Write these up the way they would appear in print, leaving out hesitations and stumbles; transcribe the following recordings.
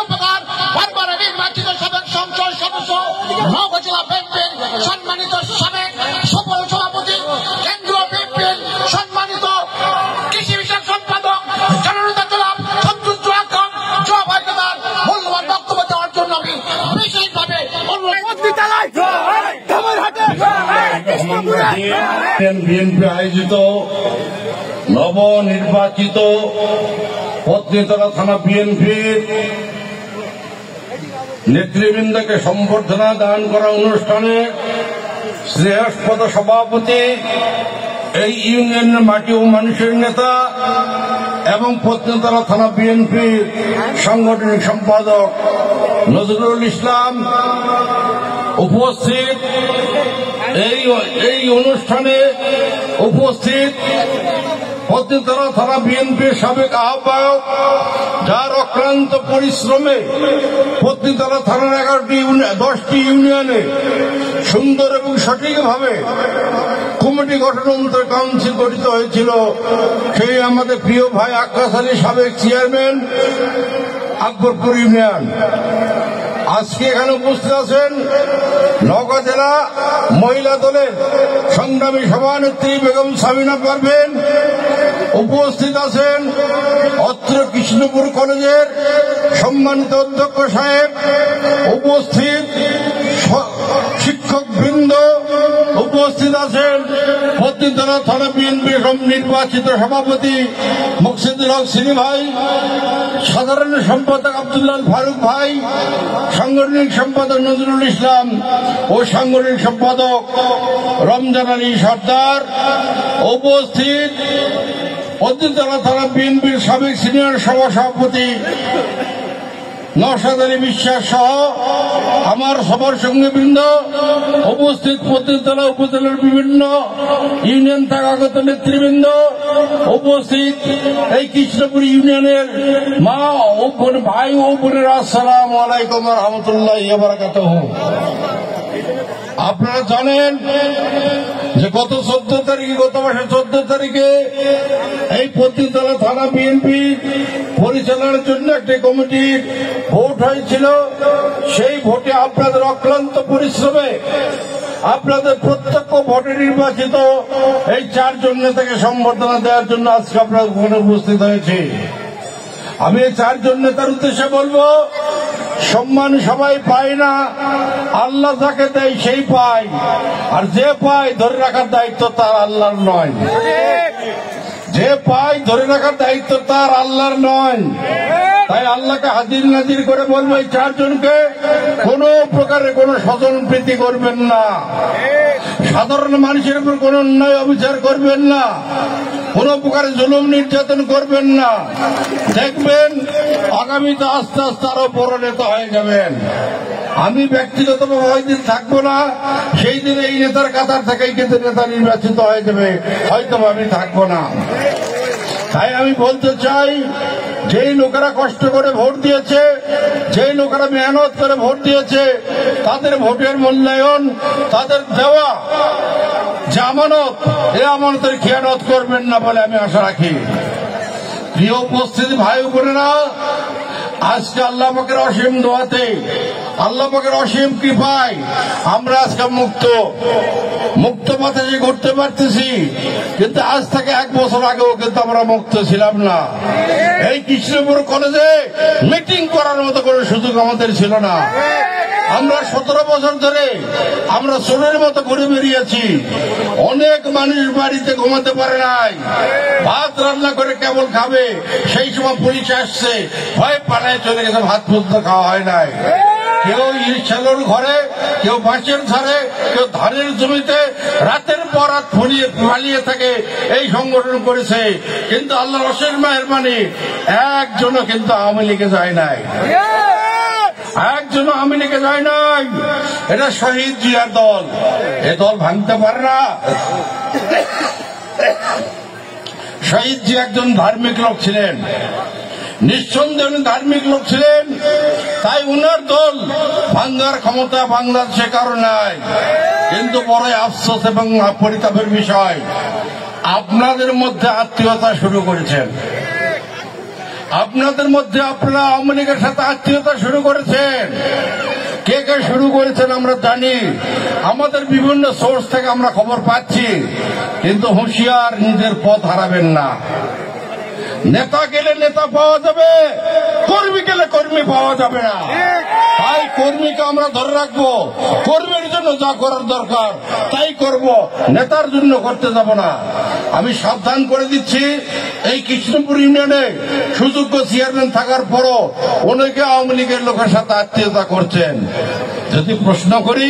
উপকার বারবার নির্বাচিত সাবেক সংসদ সদস্য নওগাঁ জেলা বিএনপির সম্মানিত সাবেক সফল সভাপতি কেন্দ্রীয় বিএনপির সম্মানিত কৃষি বিষয়ক সম্পাদক জননেতা জনাব সন্তুষ্ট আকাম জবাইকে তার মূল্যবান বক্তব্য দেওয়ার জন্য আমি বিশেষভাবে বিএনপি আয়োজিত নবনির্বাচিত পত্নীতলা থানা বিএনপির নেতৃবৃন্দকে সম্বর্ধনা দান করা অনুষ্ঠানে শ্রেয়স্পদ সভাপতি, এই ইউনিয়নের মাটি ও মানুষের নেতা এবং পত্নীতলা থানা বিএনপির সাংগঠনিক সম্পাদক নজরুল ইসলাম উপস্থিত। এই অনুষ্ঠানে উপস্থিত পত্নীতলা থানা বিএনপির সাবেক আহ্বায়ক, যার অক্লান্ত পরিশ্রমে পত্নীতলা থানার 10টি ইউনিয়নে সুন্দর এবং সঠিকভাবে কমিটি গঠন কাউন্সিল গঠিত হয়েছিল, সেই আমাদের প্রিয় ভাই আক্কাস আলী, সাবেক চেয়ারম্যান আকবরপুর ইউনিয়ন। আজকে এখানে উপস্থিত আছেন নওগাঁ জেলা মহিলা দলের সংগ্রামী সভানেত্রী বেগম সাবিনা পারভীন, উপস্থিত আছেন অত্র কৃষ্ণপুর কলেজের সম্মানিত অধ্যক্ষ সাহেব, উপস্থিত শিক্ষক বৃন্দ, উপস্থিত আছেন পত্নীতলা থানা বিএনপির নির্বাচিত সভাপতি মুকসিদুল হক সিনি ভাই, সাধারণ সম্পাদক আব্দুল্লাহ ফারুক ভাই, সাংগঠনিক সম্পাদক নজরুল ইসলাম ও সাংগঠনিক সম্পাদক রমজান আলী সর্দার, উপস্থিত পত্নীতলা থানা বিএনপির সাবেক সিনিয়র সভাপতি নওশাদ আলী বিশ্বাস সহ আমার সবার সঙ্গে বৃন্দ, উপস্থিত পত্নীতলা উপজেলার বিভিন্ন ইউনিয়ন থেকে আগত নেতৃবৃন্দ, উপস্থিত এই কৃষ্ণপুর ইউনিয়নের মা ও ভাই ও বোনেরা, আসসালামু আলাইকুম ওয়া রাহমাতুল্লাহি ওয়া বারাকাতুহু। আপনারা জানেন যে গত মাসের 14 তারিখে এই পত্নীতলা থানা বিএনপি পরিচালনার জন্য একটি কমিটির ভোট হয়েছিল। সেই ভোটে আপনাদের অক্লান্ত পরিশ্রমে আপনাদের প্রত্যক্ষ ভোটে নির্বাচিত এই 4 জন নেতাকে সম্বর্ধনা দেওয়ার জন্য আজকে আপনারা ওখানে উপস্থিত হয়েছে। আমি এই 4 জন নেতার উদ্দেশ্যে বলবো, সম্মান সবাই পায় না, আল্লাহ যাকে দেয় সেই পায়, আর যে পায় ধরে রাখার দায়িত্ব তার আল্লাহর নয়। যে পায় ধরে রাখার দায়িত্ব তার আল্লাহর নয়। তাই আল্লাহকে হাজির নাজির করে বলবো, এই 4 জনকে কোন প্রকারে কোন স্বজন প্রীতি করবেন না, সাধারণ মানুষের উপর কোন অন্যায় অবিচার করবেন না, কোন প্রকারে জুলুম নির্যাতন করবেন না। দেখবেন আগামীতে আস্তে আস্তে আরো বড় নেতা হয়ে যাবেন। আমি ব্যক্তিগতভাবে হয়দিন থাকবো না, সেই দিন এই নেতার কাতার থেকেই কিন্তু নেতা নির্বাচিত হয়ে যাবে, হয়তো আমি থাকবো না। তাই আমি বলতে চাই, যেই লোকেরা কষ্ট করে ভোট দিয়েছে, যেই লোকেরা মেহনত করে ভোট দিয়েছে, তাদের ভোটের মূল্যায়ন, তাদের দেওয়া যে আমানত, এই আমানতের খেয়ানত করবেন না বলে আমি আশা রাখি। প্রিয় উপস্থিতি ভাই বোনেরা, আজকে আল্লাহ পাকের অসীম দোয়াতে, আল্লাহ পাকের অসীম কৃপায় আমরা আজকে মুক্ত বাতাসে ঘুরতে পারতেছি। কিন্তু আজ থেকে 1 বছর আগেও কিন্তু আমরা মুক্ত ছিলাম না। এই কৃষ্ণপুর কলেজে মিটিং করার মতো কোনো সুযোগ আমাদের ছিল না। আমরা 17 বছর ধরে আমরা চোরের মতো ঘুরে বেরিয়েছি। অনেক মানুষ বাড়িতে ঘুমাতে পারে নাই, ভাত রান্না করে কেবল খাবে, সেই সময় পুলিশ আসছে, ভয় পালায় চলে গেছে, ভাত পর্যন্ত খাওয়া হয় নাই। কেউ ইরশালুর ঘরে, কেউ বাঁশের ধারে, কেউ ধানের জমিতে রাতের পর রাত পালিয়ে থাকে, এই সংগঠন করেছে। কিন্তু আল্লাহর অশেষ মেহেরবানি, একজনও কিন্তু আওয়ামী লীগে যায় নাই, একজনও আওয়ামী লীগে যায় নাই। এটা শহীদ জিয়ার দল, এ দল ভাঙতে পারে না। শহীদ জি একজন ধার্মিক লোক ছিলেন, নিঃসন্দেহে ধার্মিক লোক ছিলেন, তাই উনার দল ভাঙ্গার ক্ষমতা বাংলাদেশে কারো নাই। কিন্তু বড়ই আফসোস এবং পরিতাপের বিষয়, আপনাদের মধ্যে আত্মীয়তা শুরু করেছেন। আপনাদের মধ্যে আপনারা আওয়ামী লীগের সাথে আত্মীয়তা শুরু করেছেন। কে কে শুরু করেছেন আমরা জানি, আমাদের বিভিন্ন সোর্স থেকে আমরা খবর পাচ্ছি। কিন্তু হুঁশিয়ার, নিজের পথ হারাবেন না। নেতা গেলে নেতা পাওয়া যাবে, কর্মী গেলে কর্মী পাওয়া যাবে না। তাই কর্মীকে আমরা ধরে রাখবো, কর্মীর জন্য যা করার দরকার তাই করব, নেতার জন্য করতে যাব না। আমি সাবধান করে দিচ্ছি, এই কৃষ্ণপুর ইউনিয়নে সুযোগ্য চেয়ারম্যান থাকার পরও অনেকে আওয়ামী লীগের লোকের সাথে আত্মীয়তা করছেন। যদি প্রশ্ন করি,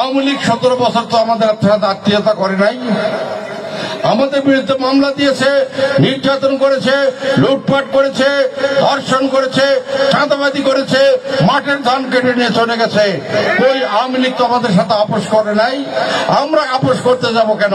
আওয়ামী লীগ 17 বছর তো আমাদের সাথে আত্মীয়তা করে নাই। আমাদের বিরুদ্ধে মামলা দিয়েছে, নির্যাতন করেছে, লুটপাট করেছে, ধর্ষণ করেছে, চাঁদাবাজি করেছে, মাঠের ধান কেটে নিয়ে চলে গেছে। ওই আওয়ামী লীগ তো আমাদের সাথে আপোষ করে নাই, আমরা আপোষ করতে যাব কেন?